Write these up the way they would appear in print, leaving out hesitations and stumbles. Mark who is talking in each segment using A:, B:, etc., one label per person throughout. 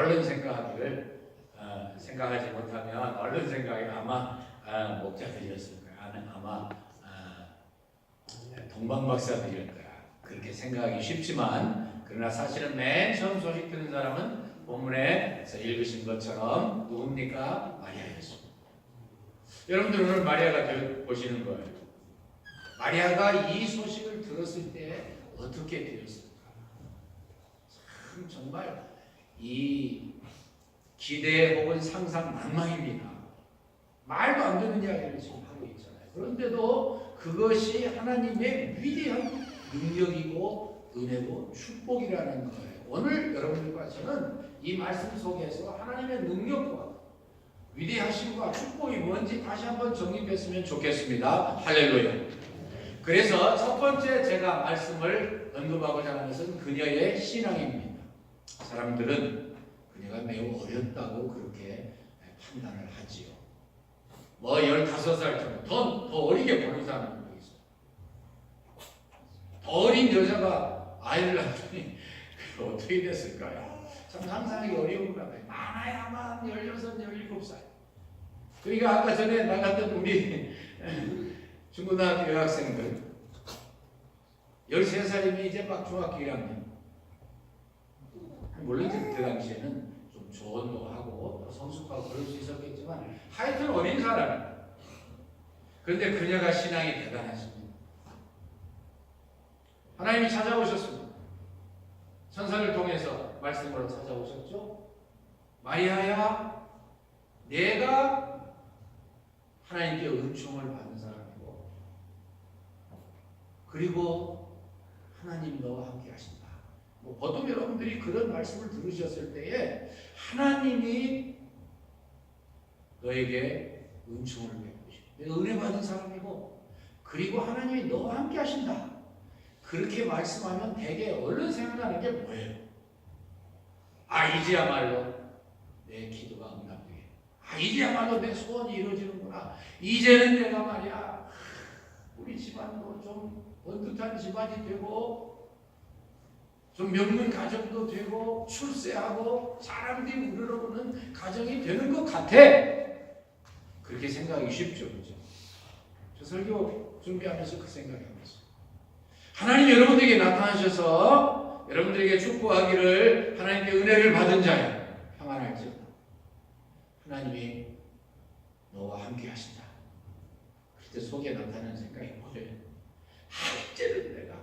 A: 얼른 생각하지 못하면 얼른 생각이 아마 목자들이었을 거야. 아마 동방박사들일 거야. 그렇게 생각하기 쉽지만 그러나 사실은 맨 처음 소식 듣는 사람은 본문에서 읽으신 것처럼 누굽니까? 마리아였습니다. 여러분들 오늘 마리아가 보시는 거예요. 마리아가 이 소식을 들었을 때 어떻게 되었을까? 참 정말 이 기대 혹은 상상 망망입니다. 말도 안 되는 이야기를 지금 하고 있잖아요. 그런데도 그것이 하나님의 위대한 능력이고 은혜고 축복이라는 거예요. 오늘 여러분들과 저는 이 말씀 속에서 하나님의 능력과 위대하심과 축복이 뭔지 다시 한번 정립했으면 좋겠습니다. 할렐루야. 그래서 첫 번째 제가 말씀을 언급하고자 하는 것은 그녀의 신앙입니다. 사람들은 그녀가 매우 어렸다고 그렇게 판단을 하지요. 15살 정도 더 어리게 보는 사람들도 있어요. 더 어린 여자가 아이를 낳더니 어떻게 됐을까요? 참 상상하기 어려운가 봐요. 많아야만 16, 17살. 그러니까 아까 전에 나갔던 우리 중고등학교 여학생들 13살이면 이제 막 중학교 1학년. 물론 그 당시에는 좀 조언도 하고 성숙하고 그럴 수 있었겠지만 하여튼 어린 사람. 그런데 그녀가 신앙이 대단하십니다. 하나님이 찾아오셨습니다. 천사를 통해서 말씀으로 찾아오셨죠. 마리아야, 내가 하나님께 은총을 받은 사람이고 그리고 하나님 너와 함께 하신다. 보통 여러분들이 그런 말씀을 들으셨을 때에 하나님이 너에게 은총을 베푸시고 내가 은혜 받은 사람이고 그리고 하나님이 너와 함께 하신다. 그렇게 말씀하면 대개 얼른 생각나는 게 뭐예요? 이제야말로 내 기도가 응답되게. 이제야말로 내 소원이 이루어지는구나. 이제는 내가 말이야 우리 집안도 좀 번듯한 집안이 되고 좀 명문 가정도 되고 출세하고 사람들이 우러러보는 가정이 되는 것 같아. 그렇게 생각하기 쉽죠. 그렇죠? 저 설교 준비하면서 그 생각이 나왔어요. 하나님 여러분들에게 나타나셔서 여러분들에게 축복하기를 하나님께 은혜를 받은 자야 평안할지어다. 하나님이 너와 함께 하신다. 그때 속에 나타나는 생각이 뭐예요? 이제는 내가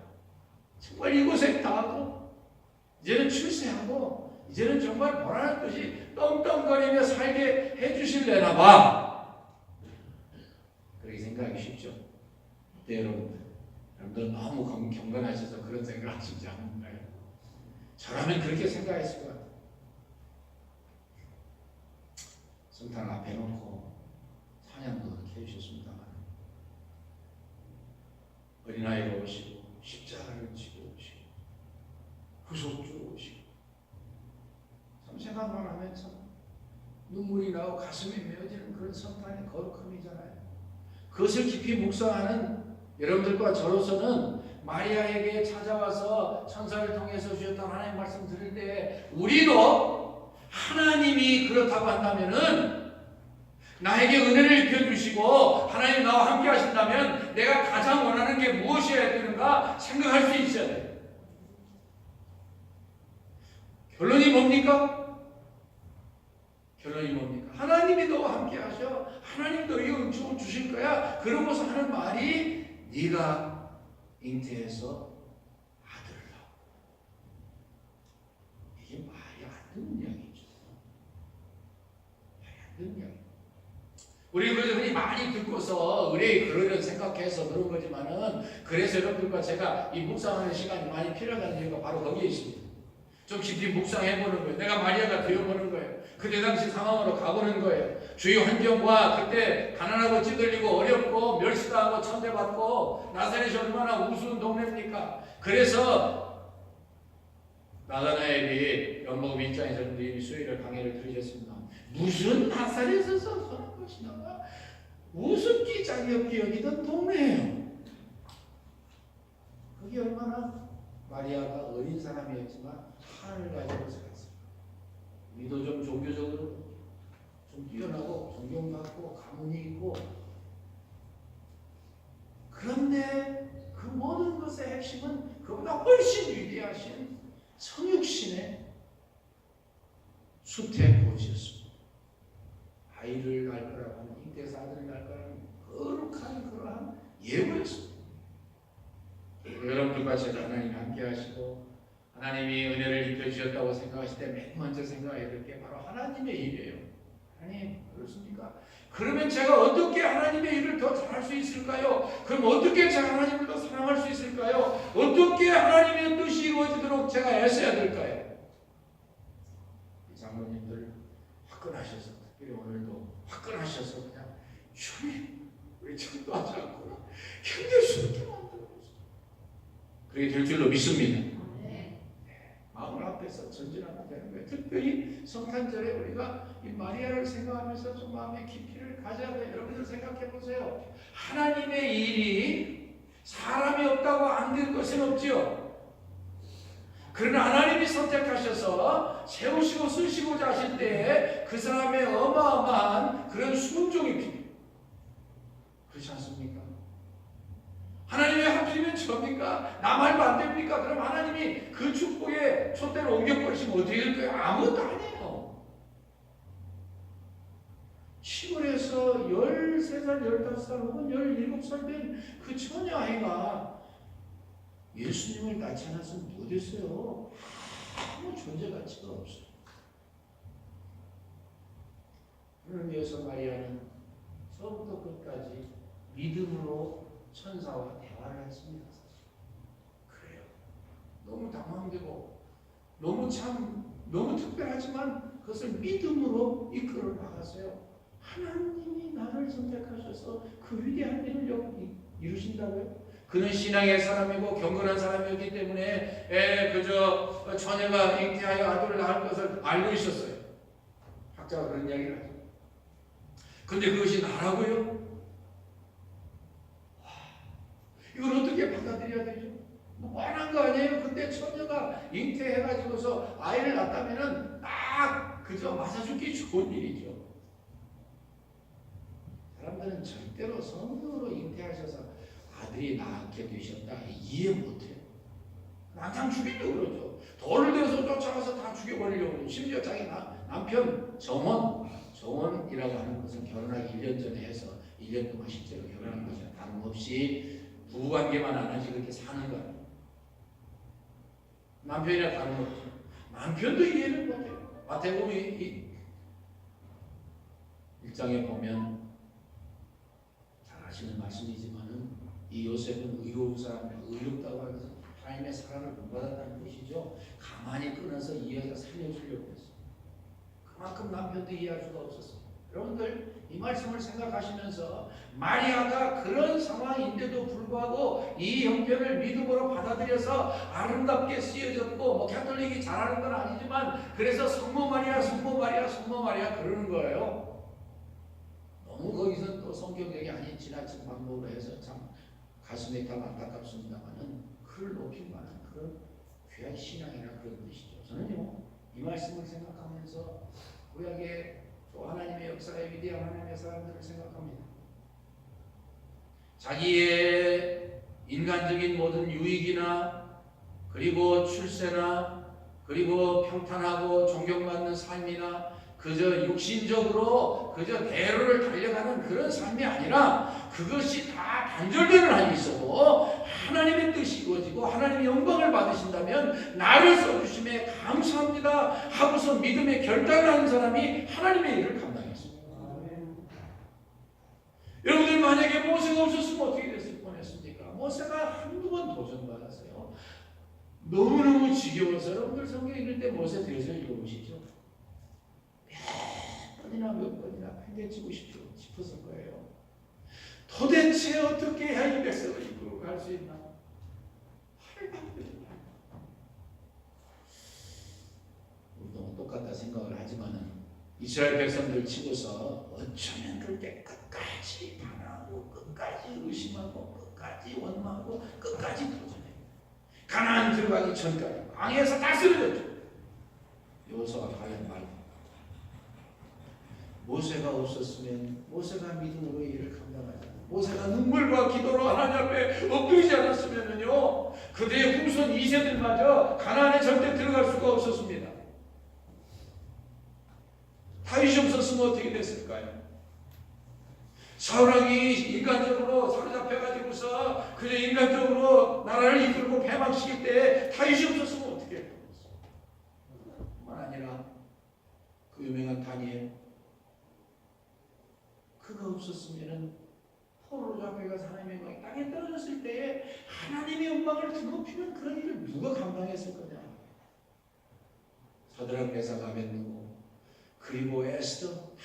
A: 정말 이곳에 다 하고 이제는 출세하고 이제는 정말 보라는 것이 떵떵거리며 살게 해주실래나 봐. 그렇게 생각하기 쉽죠. 네, 여러분들 너무 경건하셔서 그런 생각을 하시지 않는가요? 저라면 그렇게 생각했을 것 같아요. 성탄 앞에 놓고 찬양도 그렇게 해주셨습니다만 어린아이로 오시고 십자가를 지고 오시고 구속주로 오시고 참 생각만 하면 참 눈물이 나고 가슴이 메어지는 그런 성탄의 거룩함이잖아요. 그것을 깊이 묵상하는 여러분들과 저로서는 마리아에게 찾아와서 천사를 통해서 주셨던 하나님 말씀 들을 때 우리도 하나님이 그렇다고 한다면은 나에게 은혜를 입혀주시고 하나님 나와 함께 하신다면 내가 가장 원하는 게 무엇이어야 되는가 생각할 수 있어야 돼요. 결론이 뭡니까? 결론이 뭡니까? 하나님이 너와 함께 하셔. 하나님 너에게 은총을 주실 거야. 그러고서 하는 말이 네가 잉태해서 아들을 낳아. 이게 말이 안 되는 이야기죠. 말이 안 되는 이야기. 우리 흔히 많이 듣고서 의뢰의 그러려니 생각해서 그런 거지만은 그래서 여러분들과 제가 이 묵상하는 시간이 많이 필요하다는 이유가 바로 거기에 있습니다. 좀 깊이 묵상해보는 거예요. 내가 마리아가 되어보는 거예요. 그때 당시 상황으로 가보는 거예요. 주위 환경과 그때 가난하고 찌들리고 어렵고 멸시당하고 천대받고 나사렛이 얼마나 우스운 동네입니까? 그래서 나다나엘이 연복음 1장에서 이미 수요일에 강의를 들으셨습니다. 무슨 나사렛에서 서는 것이나 우습기 짝이 여기던 동네예요. 그게 얼마나 마리아가 어린 사람이었지만 하나님을 가지고 살았어요. 믿어주고 수태고지였습니다. 아이를 낳을 거라고 하는, 잉태에서 아들을 낳을 거라는 거룩한 그러한 예고였습니다. 여러분들과 제가 하나님 함께 하시고 하나님이 은혜를 입혀주셨다고 생각하실 때 맨 먼저 생각해야 될 게 바로 하나님의 일이에요. 하나님, 그렇습니까? 그러면 제가 어떻게 하나님의 일을 더 잘할 수 있을까요? 그럼 어떻게 제가 하나님을 더 사랑할 수 있을까요? 어떻게 하나님의 뜻이 이루어지도록 제가 애써야 될까요? 이 장로님들 화끈하셔서, 특별히 오늘도 화끈하셔서 그냥 주님, 우리 전도하지 않고 힘들 수 있게 만들어주세요. 그렇게 될 줄로 믿습니다. 마음을 앞에서 전진하면 되는 거예요. 특별히 성탄절에 우리가 이 마리아를 생각하면서 좀 마음의 깊이를 가져야 돼요. 여러분들 생각해 보세요. 하나님의 일이 사람이 없다고 안 될 것은 없지요. 그러나 하나님이 선택하셔서 세우시고 쓰시고자 하실 때 그 사람의 어마어마한 그런 순종이 필요해요. 그렇지 않습니까? 하나님이 하필이면 접니까? 나 말도 안 됩니까? 그럼 하나님이 그 축복의 촛대를 옮겨버리시면 어떻게 될까요? 아무것도 아니에요. 시골에서 13살, 15살 혹은 17살 된 그 처녀 아이가 예수님을 낳지 않았으면 못했어요. 아무 존재 가치가 없어요. 그런 위해서 마리아는 처음부터 끝까지 믿음으로 천사와 대화를 했습니다. 그래요. 너무 당황되고 너무 특별하지만 그것을 믿음으로 이끌어 나갔어요. 하나님이 나를 선택하셔서 그 위대한 일을 이루신다고요? 그는 신앙의 사람이고 경건한 사람이었기 때문에 그저 처녀가 잉태하여 아들을 낳을 것을 알고 있었어요. 학자가 그런 이야기를 하죠. 근데 그것이 나라고요? 이걸 어떻게 받아들여야 되죠? 뭐 뻔한 거 아니에요? 근데 처녀가 잉태해가지고서 아이를 낳았다면은 딱 그저 맞아 죽기 좋은 일이죠. 사람들은 절대로 성령으로 잉태하셔서 아들이 낳게 되셨다 이해 못해요. 당장 죽이려고 그러죠. 돌을 들어서 쫓아가서 다 죽여버리려고 그러죠. 심지어 자기 남편 정원이라고 하는 것은 결혼하기 1년 전에 해서 1년 동안 실제로 결혼한 것이나 다름없이 부부관계만 안 하지 그렇게 사는 거 아니에요. 남편이나 다름없죠. 남편도 이해를 못해요. 마태복음 1장에 보면 잘 아시는 말씀이지만은 이 요셉은 의로운 사람이라 의롭다고 하면서 하나님의 사랑을 못 받았다는 뜻이죠. 가만히 끊어서 이 여자 살려주려고 했어요. 그만큼 남편도 이해할 수가 없었어요. 여러분들 이 말씀을 생각하시면서 마리아가 그런 상황인데도 불구하고 이 형편을 믿음으로 받아들여서 아름답게 쓰여졌고 뭐 가톨릭이 잘하는 건 아니지만 그래서 성모 마리아 그러는 거예요. 너무 거기서 또 성경적이 아닌 지나친 방법으로 해서 참 가슴이 참 안타깝습니다만은 그를 높일 만한 그런 귀한 신앙이나 그런 뜻이죠. 저는요 이 말씀을 생각하면서 구약의 또 하나님의 역사의 위대한 하나님의 사람들을 생각합니다. 자기의 인간적인 모든 유익이나 그리고 출세나 그리고 평탄하고 존경받는 삶이나 그저 육신적으로 그저 대로를 달려가는 그런 삶이 아니라 그것이 다 단절되는 한이 있어도 하나님의 뜻이 이루어지고 하나님의 영광을 받으신다면 나를 써주심에 감사합니다 하고서 믿음의 결단을 하는 사람이 하나님의 일을 감당했습니다. 여러분들 만약에 모세가 없었으면 어떻게 됐을 뻔했습니까? 모세가 한두 번 도전받았어요. 너무너무 지겨워서 여러분들 성경 읽을 때 모세 대해서 읽어보시죠. 몇 번이나 팽개치고 싶었을 거예요. 도대체 어떻게 해야 이 백성을 이끌고 갈 수 있나? 우리도 똑같다 생각을 하지만은 이스라엘 백성들 치고서 어쩌면 그렇게 끝까지 반하고 끝까지 의심하고 끝까지 원망하고 끝까지 도전해요. 가나안 들어가기 전까지 광야에서 다 쓰러졌죠. 여호수아가 과연 말입니다. 모세가 없었으면 모세가 믿음으로 일을 감당하지 않고 모세가 눈물과 기도로 하나님 앞에 엎드리지 않았으면요 그들의 후손 2세들마저 가나안에 절대 들어갈 수가 없었습니다. 다윗이 없었으면 어떻게 됐을까요? 사울왕이 인간적으로 사로잡혀가지고서 그저 인간적으로 나라를 이끌고 패망시킬 때 다윗이 없었으면 어떻게 했겠어요? 뿐만 아니라 그 유명한 다니엘, 그가 없었으면은 포로로 잡혀가서 하나님의 영광이 땅에 떨어졌을 때에 하나님의 영광을 드높이는 그런 일을 누가 감당했을 거냐? 사드락 메삭 아벤느고 그리고 에스더 다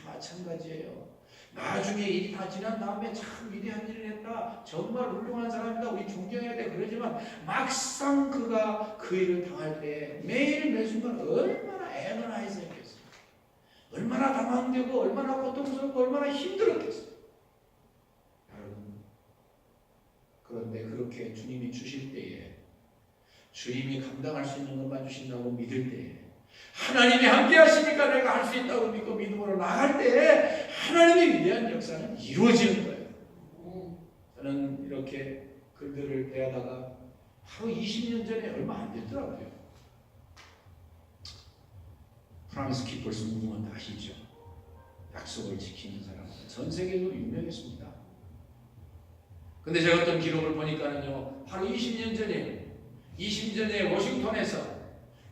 A: 마찬가지예요. 나중에 일이 다 지난 다음에 참 위대한 일을 했다, 정말 훌륭한 사람이다, 우리 존경해야 돼, 그러지만 막상 그가 그 일을 당할 때 매일 매순간 얼마나 애너나해서 했겠어요. 얼마나 당황되고 얼마나 고통스럽고 얼마나 힘들었겠어요. 여러분, 그런데 그렇게 주님이 주실 때에, 주님이 감당할 수 있는 것만 주신다고 믿을 때에, 하나님이 함께 하시니까 내가 할 수 있다고 믿고 믿음으로 나갈 때 하나님의 위대한 역사는 이루어지는 거예요. 저는 이렇게 글들을 대하다가 바로 20년 전에 얼마 안 됐더라고요. 프랑스 키퍼스 무브먼트 아시죠? 약속을 지키는 사람, 전 세계로 유명했습니다. 근데 제가 어떤 기록을 보니까는요, 바로 20년 전에 20년 전에 워싱턴에서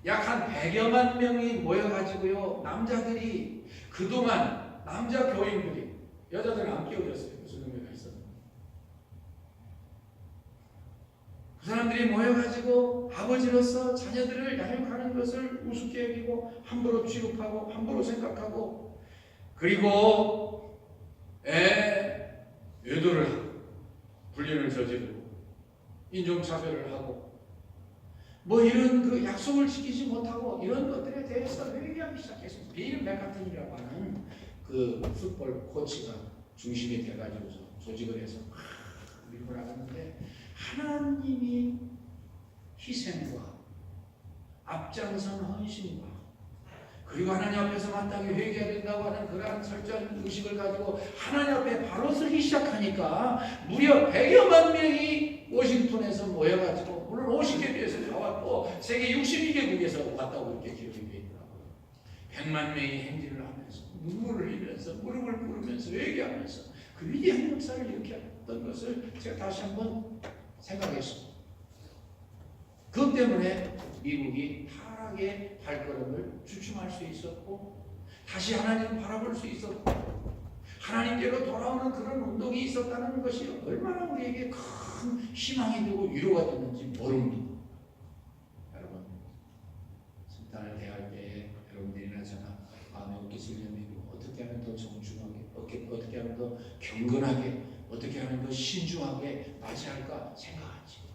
A: 약 한 100여만 명이 모여가지고요, 남자들이 그동안 남자 교인들이, 여자들은 안 끼워졌어요. 무슨 의미가 있었는데 그 사람들이 모여가지고 아버지로서 자녀들을 양육하는 것을 우습게 여기고 함부로 취급하고 함부로 생각하고, 그리고 외도를 하고 불륜을 저지르고 인종차별을 하고 뭐 이런 그 약속을 지키지 못하고 이런 것들에 대해서 회개하기 시작했습니다. 빌 맥카튼이라고 하는 그 풋볼 코치가 중심이 돼가지고서 조직을 해서 밀고 나갔는데, 하나님이 희생과 앞장선 헌신과 그리고 하나님 앞에서 마땅히 회개해야 된다고 하는 그러한 설정 의식을 가지고 하나님 앞에 바로 서기 시작하니까 무려 100여만 명이 워싱턴에서 모여가지고, 물론 50개국에서 다 왔고 세계 62개국에서 왔다고 이렇게 기록이 되어 있더라고요. 100만 명이 행진을 하면서 눈물을 흘리면서 무릎을 꿇으면서 회개하면서 그 위대한 역사를 일으켰던 것을 제가 다시 한번 생각했습니다. 그것 때문에 미국이 타락의 발걸음을 주춤할 수 있었고, 다시 하나님을 바라볼 수 있었고, 하나님께로 돌아오는 그런 운동이 있었다는 것이 얼마나 우리에게 큰 희망이 되고 위로가 됐는지 모릅니다. 여러분, 성탄을 대할 때에 여러분들이나 저나 마음에 어깨를 내밀고 어떻게 하면 더 정중하게, 어떻게 하면 더 경건하게, 어떻게 하면 더 신중하게 맞이할까 생각하지.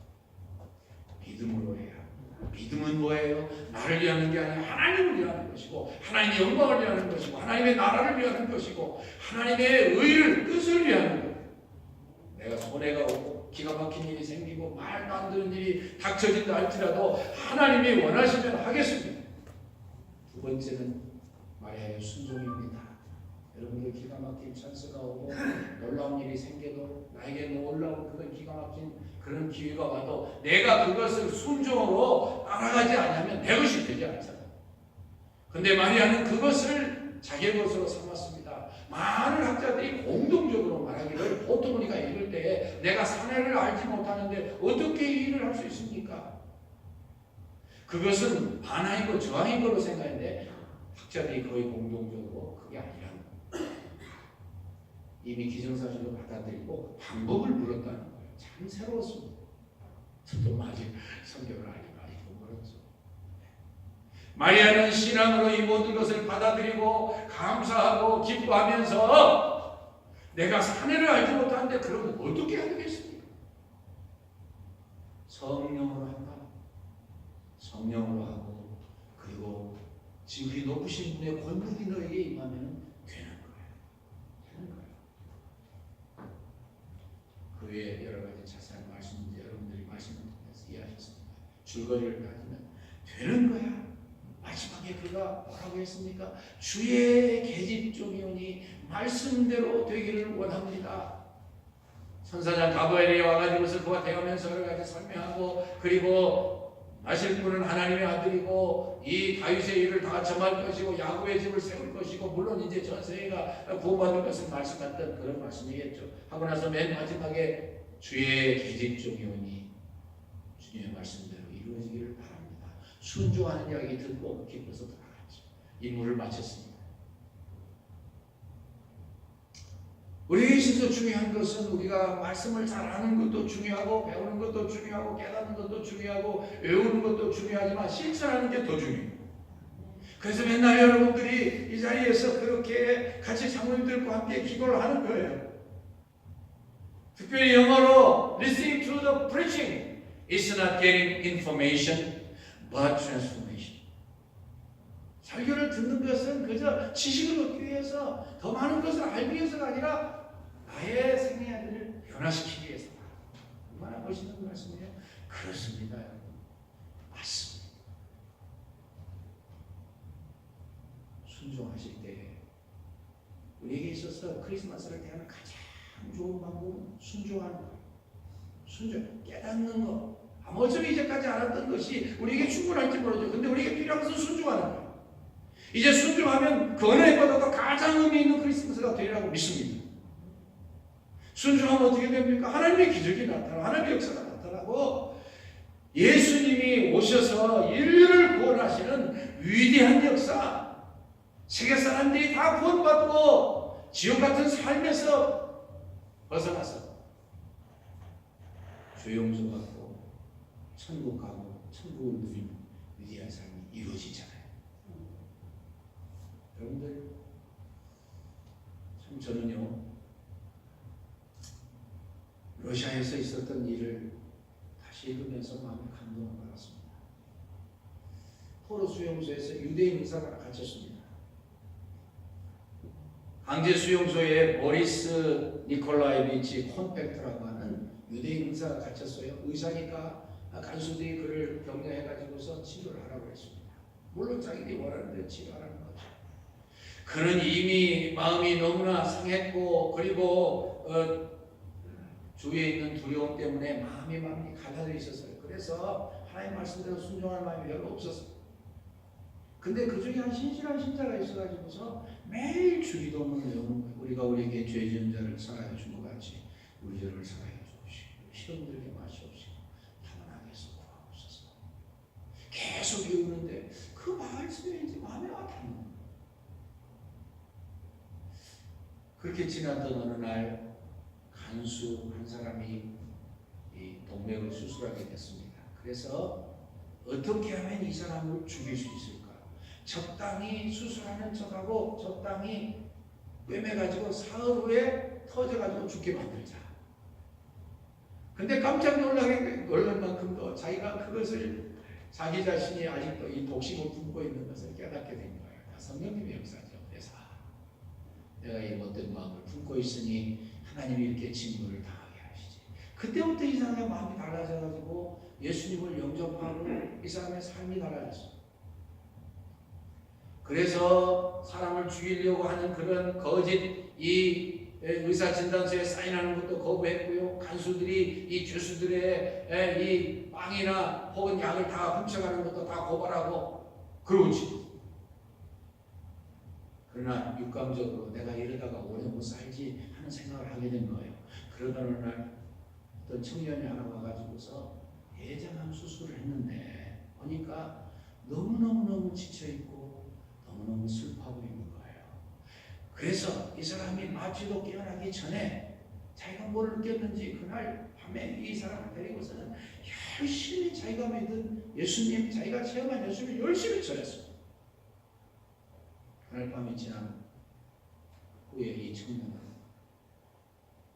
A: 믿음으로 해야. 믿음은 뭐예요? 나를 위하는 게 아니라 하나님을 위하는 것이고, 하나님의 영광을 위하는 것이고, 하나님의 나라를 위하는 것이고, 하나님의 의를, 뜻을 위하는 거예요. 내가 손해가 오고 기가 막힌 일이 생기고 말도 안 되는 일이 닥쳐진다 할지라도 하나님이 원하시면 하겠습니다. 두 번째는 마리아의 순종입니다. 여러분들 기가 막힌 찬스가 오고 놀라운 일이 생겨도, 나에게 놀라운 그런 기가 막힌 그런 기회가 와도 내가 그것을 순종으로 따라가지 않으면 내 것이 되지 않잖아요. 근데 마리아는 그것을 자기의 것으로 삼았습니다. 많은 학자들이 공동적으로 말하기를, 보통 우리가 읽을 때 내가 사내를 알지 못하는데 어떻게 이 일을 할 수 있습니까? 그것은 반항이고 저항인 걸로 생각했는데, 학자들이 거의 공동적으로 그게 아니라는 거예요. 이미 기정사실로 받아들이고 방법을 물었다는 거예요. 참 새로웠습니다. 저도 아직 성경을 아직 많이 못 물었죠. 마리아는 신앙으로 이 모든 것을 받아들이고 감사하고 기뻐하면서, 내가 사내를 알지 못하는데 그러면 어떻게 해야 되겠습니까? 성령으로 한다. 성령으로 하고, 그리고 지극히 높으신 분의 권능이 너에게 임하면 되는 거예요. 되는 거예요. 그 외에 여러 가지 자세한 말씀인지 여러분들이 말씀을 통해서 이해하셨습니다. 줄거리를 가지면 되는 거야. 마지막에 그가 뭐라고 했습니까? 주의 계집종이오니 말씀대로 되기를 원합니다. 선사장 가브리엘이 와가지고서 그와 대하면서 여러 가지 설명하고, 그리고 하실 분은 하나님의 아들이고 이 다윗의 일을 다 점할 것이고 야곱의 집을 세울 것이고 물론 이제 전 세계가 구원받을 것을 말씀했던 그런 말씀이겠죠. 하고 나서 맨 마지막에 주의 계집종이 오니 주님의 말씀대로 이루어지기를 바랍니다. 순종하는 이야기 듣고 기뻐서 돌아갔죠. 임무를 마쳤습니다. 우리에게 있어서 중요한 것은 우리가 말씀을 잘 아는 것도 중요하고 배우는 것도 중요하고 깨닫는 것도 중요하고 외우는 것도 중요하지만 실천하는 게 더 중요해요. 그래서 맨날 여러분들이 이 자리에서 그렇게 같이 장로님들과 함께 기도를 하는 거예요. 특별히 영어로 listening to the preaching is not getting information but transformation. 설교를 듣는 것은 그저 지식을 얻기 위해서 더 많은 것을 알기 위해서가 아니라 나의 생애를 변화시키기 위해서다. 얼마나 멋있는 말씀이에요? 그렇습니다. 맞습니다. 순종하실 때 우리에게 있어서 크리스마스를 대하는 가장 좋은 방법은 순종하는 거예요. 순종, 깨닫는 거. 어차피 이제까지 알았던 것이 우리에게 충분할지 모르죠. 근데 우리에게 필요한 것은 순종하는 거예요. 이제 순종하면 그 어느 해보다도 가장 의미 있는 크리스마스가 되리라고 믿습니다. 순종하면 어떻게 됩니까? 하나님의 기적이 나타나고 하나님의 역사가 나타나고 예수님이 오셔서 인류를 구원하시는 위대한 역사, 세계 사람들이 다 구원받고 지옥 같은 삶에서 벗어나서 주 용서 받고 천국 가고 천국을 누리는 위대한 삶이 이루어지잖아요. 여러분들 참 저는요 러시아에서 있었던 일을 다시 읽으면서 마음에 감동을 받았습니다. 포로 수용소에서 유대인 의사가 갇혔습니다. 강제 수용소에 보리스 니콜라이비치 콘펙트라고 하는 유대인 의사가 갇혔어요. 의사니까 간수들이 그를 격려해가지고서 치료를 하라고 했습니다. 물론 자기들이 원하는 대로 치료하라는 거죠. 그는 이미 마음이 너무나 상했고 그리고 주위에 있는 두려움 때문에 마음이 갈라져 있었어요. 그래서 하나님 말씀대로 순종할 마음이 별로 없었어요. 근데 그 중에 한 신실한 신자가 있어가지고서 매일 주기도문을 외우는 거예요. 우리가 우리에게 죄 지은 자를 사하여 준 것 같이 우리 죄를 사하여 주옵시고 시험 들게 마시옵시고 다만 악에서 구하옵소서. 계속 외우는데 그 말씀이 이제 마음에 와닿는 거예요. 그렇게 지났던 어느 날 간수 한 사람이 이 동맥을 수술하게 됐습니다. 그래서 어떻게 하면 이 사람을 죽일 수 있을까? 적당히 수술하는 척하고 적당히 꿰매가지고 사흘 후에 터져가지고 죽게 만들자. 근데 깜짝 놀랄 만큼도 자기가 그것을 자기 자신이 아직도 이 독심을 품고 있는 것을 깨닫게 된 거예요. 성령님의 역사죠. 그래서 내가 이 못된 마음을 품고 있으니 하나님이 이렇게 진노를 당하게 하시지. 그때부터 이 사람의 마음이 달라져가지고 예수님을 영접하고 이 사람의 삶이 달라졌어요. 그래서 사람을 죽이려고 하는 그런 거짓 이 의사진단서에 사인하는 것도 거부했고요. 간수들이 이 죄수들의 이 빵이나 혹은 약을 다 훔쳐가는 것도 다 고발하고 그러지. 그러나 육감적으로 내가 이러다가 오래 못 살지 하는 생각을 하게 된 거예요. 그러던 어느 날 어떤 청년이 하나 와가지고서 예정한 수술을 했는데 보니까 너무너무 지쳐있고 너무너무 슬퍼하고 있는 거예요. 그래서 이 사람이 마취도 깨어나기 전에 자기가 뭘 느꼈는지 그날 밤에 이 사람을 데리고서는 열심히 자기가 믿은 예수님, 자기가 체험한 예수님을 열심히 전했어요. 그날 밤이 지난 후에 이 청년은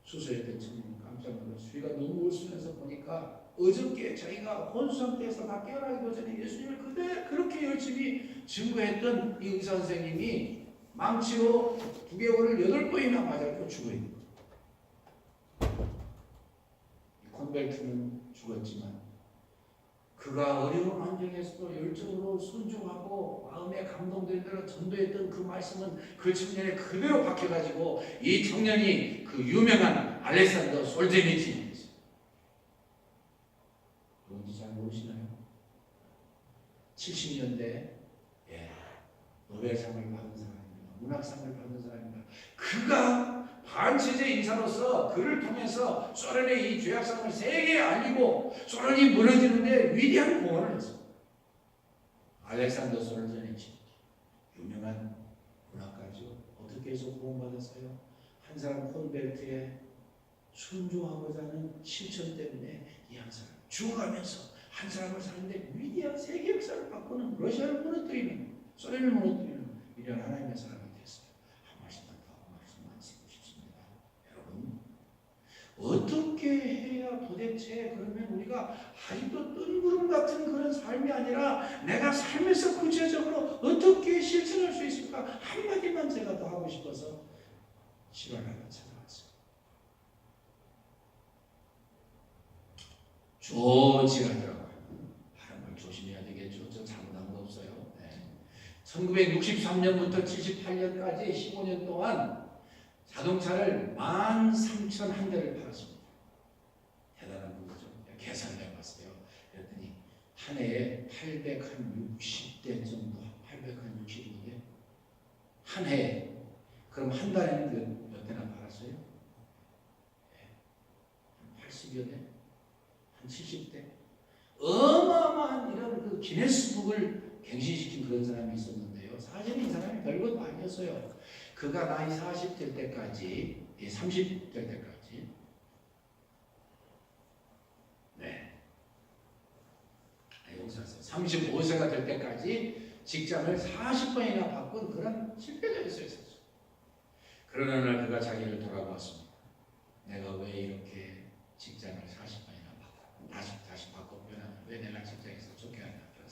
A: 수술했던 청년이 깜짝 놀라서 주위가 너무 웃으면서 보니까 어저께 자기가 혼수 상태에서 다 깨어나기 전에 예수님을 그렇게 열심히 증거했던 이 의사 선생님이 망치로 두개골을 8번이나 맞아서 죽어 있는 거예요. 콘벨트는 죽었지만 그가 어려운 환경에서도 열정으로 순종하고 마음에 감동된 대로 전도했던 그 말씀은 그 청년에 그대로 박혀가지고 이 청년이 그 유명한 알렉산더 솔제니친입니다. 누군지 잘 모르시나요? 노벨상을 받은 사람입니다. 문학상을 받은 사람입니다. 그가 반체제 인사로서 그를 통해서 소련의 이 죄악상을 세계에 알리고 소련이 무너지는데 위대한 공헌을 했습니다. 알렉산더 솔전이치 유명한 문학가죠. 어떻게 해서 구원받았어요? 한 사람 콘벨트에 순종하고자 하는 실천 때문에 이 한 사람 죽어가면서 한 사람을 사는데 위대한 세계 역사를 바꾸는, 러시아를 무너뜨리는, 소련을 무너뜨리는 위대한 하나님의 사람이 됐어요. 한 말씀만 더 말씀드리고 싶습니다. 여러분, 어떻게 해야 도대체 그러면 우리가 아직도 뜬구름 같은 그런 삶이 아니라 내가 삶에서 구체적으로 어떻게 실천할 수 있을까? 한마디만 제가 더 하고 싶어서 시간을 찾아왔어요. 조지라더라고요. 하는 걸 조심해야 되겠죠. 저 잘못한 거 없어요. 네. 1963년부터 78년까지 15년 동안 자동차를 13,000대를 팔았습니다. 대단한 거죠. 계산을 해봤어요. 그랬더니 한 해에 860대 정도, 860대 한 해에. 그럼 한 달에는 몇 대나 팔았어요? 80여 대? 한 70대? 어마어마한 이런 그 기네스북을 갱신시킨 그런 사람이 있었는데요. 사실 이 사람이 별것도 아니었어요. 그가 나이 40 될 때까지, 30 될 때까지, 네, 용서하세요. 35세가 될 때까지 직장을 40번이나 바꾼 그런 실패가 있었어요. 그러나 어느 날 그가 자기를 돌아보았습니다. 내가 왜 이렇게 직장을 40번이나 바꿨고 다시 바꿨구나. 왜 내가 직장에서 쫓겨났나 그런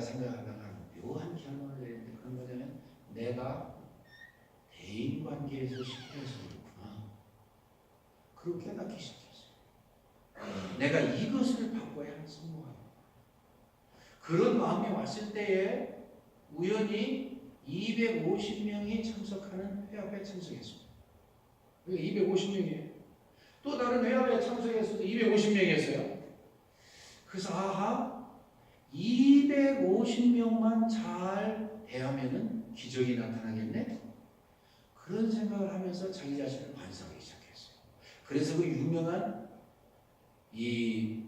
A: 생각하다가 묘한 결론을 내리는데 그런 거냐면 내가 대인관계에서 실패해서 그렇구나. 그렇게 깨닫기 시작했어요. 내가 이것을 바꿔야 성공하고 그런 마음이 왔을 때에 우연히 250명이 참석하는 회합에 참석했습니다. 250명이에요. 또 다른 회합에 참석했어도 250명이었어요. 그래서 아하, 250명만 잘 대하면은 기적이 나타나겠네? 그런 생각을 하면서 자기 자신을 반성하기 시작했어요. 그래서 그 유명한 이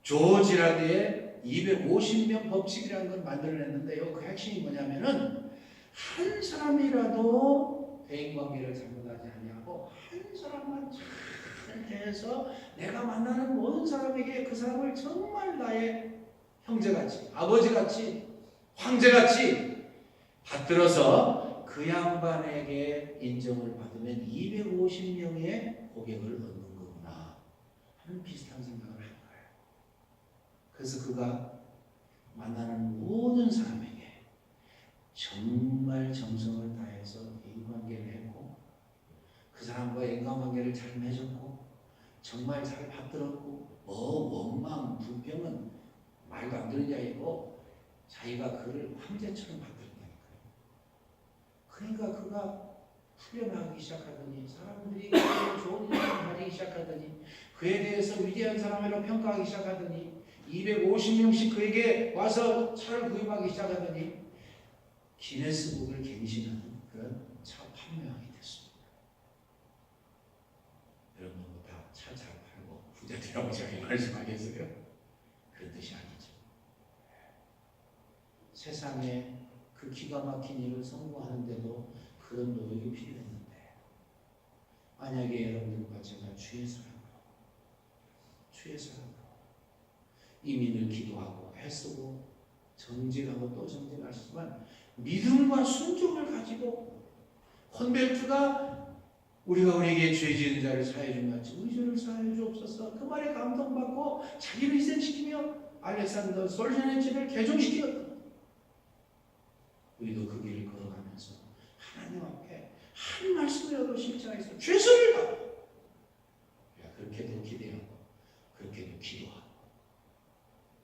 A: 조지라드의 250명 법칙이라는 걸 만들어냈는데요. 그 핵심이 뭐냐면은 한 사람이라도 대인관계를 잘못하지 아니하고 한 사람만 잘 대해서 내가 만나는 모든 사람에게 그 사람을 정말 나의 형제같이, 아버지같이, 황제같이 받들어서 그 양반에게 인정을 받으면 250명의 고객을 얻는 거구나 하는 비슷한 생각을 합니다. 그래서 그가 만나는 모든 사람에게 정말 정성을 다해서 인간관계를 했고 그 사람과 인간관계를 잘 맺었고 정말 잘 받들었고 원망, 불평은 말도 안 되는 자이고 자기가 그를 황제처럼 받들었다니까요. 그러니까 그가 풀려나가기 시작하더니 사람들이 그에 좋은 인상을 가지기 시작하더니 그에 대해서 위대한 사람이라고 평가하기 시작하더니 250명씩 그에게 와서 차를 구입하기 시작하더니 기네스북을 갱신하는 그런 차 판매왕이 됐습니다. 여러분 다 차 잘 팔고 부자 되라고 제가 말씀하겠어요? 그런 뜻이 아니죠. 세상에 그 기가 막힌 일을 성공하는데도 그런 노력이 필요했는데 만약에 여러분과 제가 주의 사람으로 이민을 기도하고 애쓰고 정직하고 또 정직하시지만 믿음과 순종을 가지고 콘벨트가 우리가 우리에게 죄 지은 자를 사해 준 같이 우리 죄를 사해 주옵소서 그 말에 감동받고 자기를 희생시키며 알렉산더 솔제니치를 개종시켰다. 우리도 그 길을 걸어가면서 하나님 앞에 한 말씀이라도 실천해서 최선을 다하고 그렇게도 기대하고 그렇게도 기도하고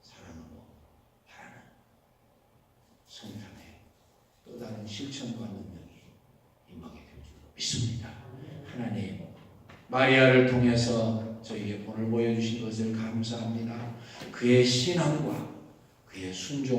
A: 사랑하고 바라는 성탄의 또 다른 실천과 능력이 임하게 될 줄 믿습니다. 하나님 마리아를 통해서 저희에게 본을 보여주신 것을 감사합니다. 그의 신앙과 그의 순종